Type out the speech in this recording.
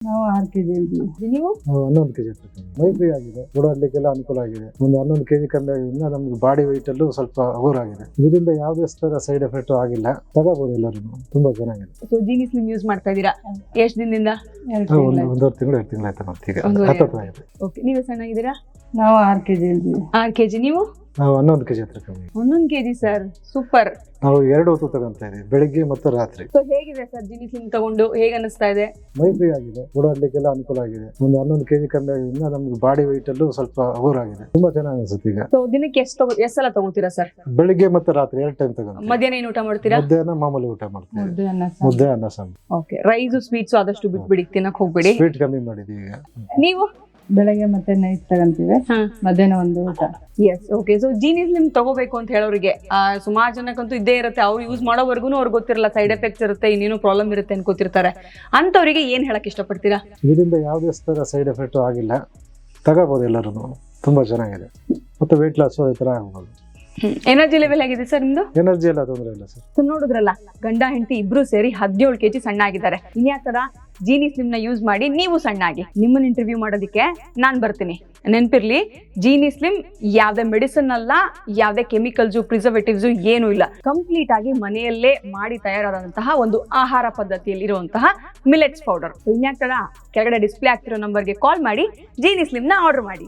ನಾವು 6 ಕೆಜಿ ಇದ್ದೀವಿ. ನೀವು 11 ಕೆಜಿ ಹತ್ರ ಕಮ್ಮಿ. ಮೈ ಫ್ರೀ ಆಗಿದೆ, ಓಡಾಡ್ಲಿಕ್ಕೆಲ್ಲ ಅನುಕೂಲ ಆಗಿದೆ. ಒಂದು 11 ಕೆಜಿ ಕಮ್ಮಿ ಆಗಿದ್ದರಿಂದ ನಮ್ಗೆ ಬಾಡಿ ವೆಯ್ಟ್ ಅಲ್ಲೂ ಸ್ವಲ್ಪ ಹಗುರ ಆಗಿದೆ. ಇದರಿಂದ ಯಾವುದೇ ತರ ಸೈಡ್ ಎಫೆಕ್ಟ್ ಆಗಿಲ್ಲ, ತಗೋಬಹುದು ಎಲ್ಲರೂ. ತುಂಬಾ ಚೆನ್ನಾಗಿದೆ. ಸೊ ಜೀನಿ ಸ್ಲಿಮ್ ಯೂಸ್ ಮಾಡ್ತಾ ಇದ್ದೀರಾ ಎಷ್ಟು ದಿನದಿಂದ? 1.5 ತಿಂಗಳು 2 ತಿಂಗಳು ಆಯ್ತು ಮತ್ತೆ. ಈಗ ಹತ್ತತ್ರ ಆಗಿದೆ. ಓಕೆ, ನೀವು ಚೆನ್ನಾಗಿದ್ದೀರಾ? ನಾವು 6 ಕೆಜಿ ಇದ್ದೀವಿ. 6 ಕೆಜಿ. ನೀವು? ನಾವು 11 ಕೆಜಿ ಹತ್ರ ಕಮ್ಮಿ. 11 ಕೆಜಿ ಸರ್, ಸೂಪರ್. ನಾವು 2 ಹೊತ್ತು ತಗೊಂತ ಇದೀವಿ, ಬೆಳಿಗ್ಗೆ ಮತ್ತು ರಾತ್ರಿ. ಸೊ ಹೇಗಿದೆ ಸರ್ ಜೀನಿ ಸ್ಲಿಮ್ ತಗೊಂಡು, ಹೇಗೆ ಅನಿಸ್ತಾ ಇದೆ? ಮೈ ಫ್ರೀ ಆಗಿದೆ, ಓಡಾಡ್ಲಿಕ್ಕೆಲ್ಲ ಅನುಕೂಲ ಆಗಿದೆ. ಒಂದು 11 ಕೆಜಿ ಕಮ್ಮಿ ಆಗಿದ್ದರಿಂದ ನಮ್ಗೆ ಬಾಡಿ ವೆಯ್ಟ್ ಅಲ್ಲೂ ಸ್ವಲ್ಪ ಹಗುರ ಆಗಿದೆ. ತುಂಬಾ ಚೆನ್ನಾಗಿ ಅನ್ಸುತ್ತೆ ಈಗ. ಸೊ ದಿನಕ್ಕೆ ಎಷ್ಟು ಸಲ ತಗೋತೀರಾ ಸರ್? ಬೆಳಿಗ್ಗೆ ಮತ್ತೆ ರಾತ್ರಿ 2 ಟೈಮ್ ತಗೊಂತ. ಮಧ್ಯಾಹ್ನ ಏನು ಊಟ ಮಾಡ್ತೀರಾ? ಮಧ್ಯಾಹ್ನ ಮಾಮೂಲಿ ಊಟ ಮಾಡ್ತೀವಿ, ಮುದ್ದೆ ಅನ್ನ ಮುದ್ದೆ ಅನ್ನ ಸಾಂಬಾರ್. ಓಕೆ, ರೈಸ್ ಸ್ವೀಟ್ಸ್ ಆದಷ್ಟು ಬಿಟ್ಬಿಡಿ, ತಿನ್ನಕ್ ಹೋಗ್ಬಿಡಿ. ಸ್ವೀಟ್ ಕಮ್ಮಿ ಮಾಡಿದೀವಿ ಈಗ. ನೀವು? ಬೆಳಗ್ಗೆ ಮತ್ತೆ ನೈಟ್ ತಗೊಂತೀವಿ, ಮಧ್ಯಾಹ್ನ ಒಂದು ಊಟ. Yes, okay. So Jeeni slim ತಗೋಬೇಕು ಅಂತ ಹೇಳೋರಿಗೆ ಸುಮಾರು ಜನಕ್ಕಂತೂ ಇದ್ದೇ ಇರುತ್ತೆ. ಅವ್ರು ಯೂಸ್ ಮಾಡೋವರೆಗೂ ಅವ್ರಿಗೆ ಗೊತ್ತಿರಲ್ಲ, ಸೈಡ್ ಎಫೆಕ್ಟ್ಸ್ ಇರುತ್ತೆ, ಇನ್ನೇನು ಪ್ರಾಬ್ಲಮ್ ಇರುತ್ತೆ ಅನ್ಕೋತಿರ್ತಾರೆ. ಅಂತವರಿಗೆ ಏನ್ ಹೇಳಕ್ ಇಷ್ಟಪಡ್ತೀರಾ? ಇದರಿಂದ ಯಾವುದೇ ತರ ಸೈಡ್ ಎಫೆಕ್ಟ್ ಆಗಿಲ್ಲ, ತಗೋಬಹುದು ಎಲ್ಲರೂ. ತುಂಬಾ ಚೆನ್ನಾಗಿದೆ. ಮತ್ತೆ ವೆಯ್ಟ್ ಲಾಸ್ ಈ ತರ ಆಗ್ಬೋದು. ಎನರ್ಜಿ ಲೆವೆಲ್ ಆಗಿದೆ ಸರ್ ನಿಮ್ದು? ಎನರ್ಜಿ ಎಲ್ಲ ತೊಂದರೆ ಇಲ್ಲ ಸರ್. ಸೊ ನೋಡಿದ್ರಲ್ಲ, ಗಂಡ ಹೆಂಡತಿ ಇಬ್ರು ಸೇರಿ 17 ಕೆಜಿ ಸಣ್ಣ ಆಗಿದ್ದಾರೆ. ಇನ್ಯಾ ತರ ಜೀನಿ ಸ್ಲಿಮ್ ನ ಯೂಸ್ ಮಾಡಿ ನೀವು ಸಣ್ಣ ಆಗಿ. ನಿಮ್ಮನ್ನ ಇಂಟರ್ವ್ಯೂ ಮಾಡೋದಕ್ಕೆ ನಾನ್ ಬರ್ತೀನಿ. ನೆನ್ಪಿರ್ಲಿ, ಜೀನಿ ಸ್ಲಿಮ್ ಯಾವ್ದೇ ಮೆಡಿಸಿನ್ ಅಲ್ಲ, ಯಾವ್ದೇ ಕೆಮಿಕಲ್ಸ್ ಪ್ರಿಸರ್ವೇಟಿವ್ಸ್ ಏನೂ ಇಲ್ಲ. ಕಂಪ್ಲೀಟ್ ಆಗಿ ಮನೆಯಲ್ಲೇ ಮಾಡಿ ತಯಾರಾದಂತಹ ಒಂದು ಆಹಾರ ಪದ್ಧತಿಯಲ್ಲಿ ಇರುವಂತಹ ಮಿಲೆಟ್ಸ್ ಪೌಡರ್. ಇನ್ಯಾಕ್ ತರ ಕೆಳಗಡೆ ಡಿಸ್ಪ್ಲೇ ಆಗ್ತಿರೋ ನಂಬರ್ಗೆ ಕಾಲ್ ಮಾಡಿ ಜೀನಿ ಸ್ಲಿಮ್ ನ ಆರ್ಡರ್ ಮಾಡಿ.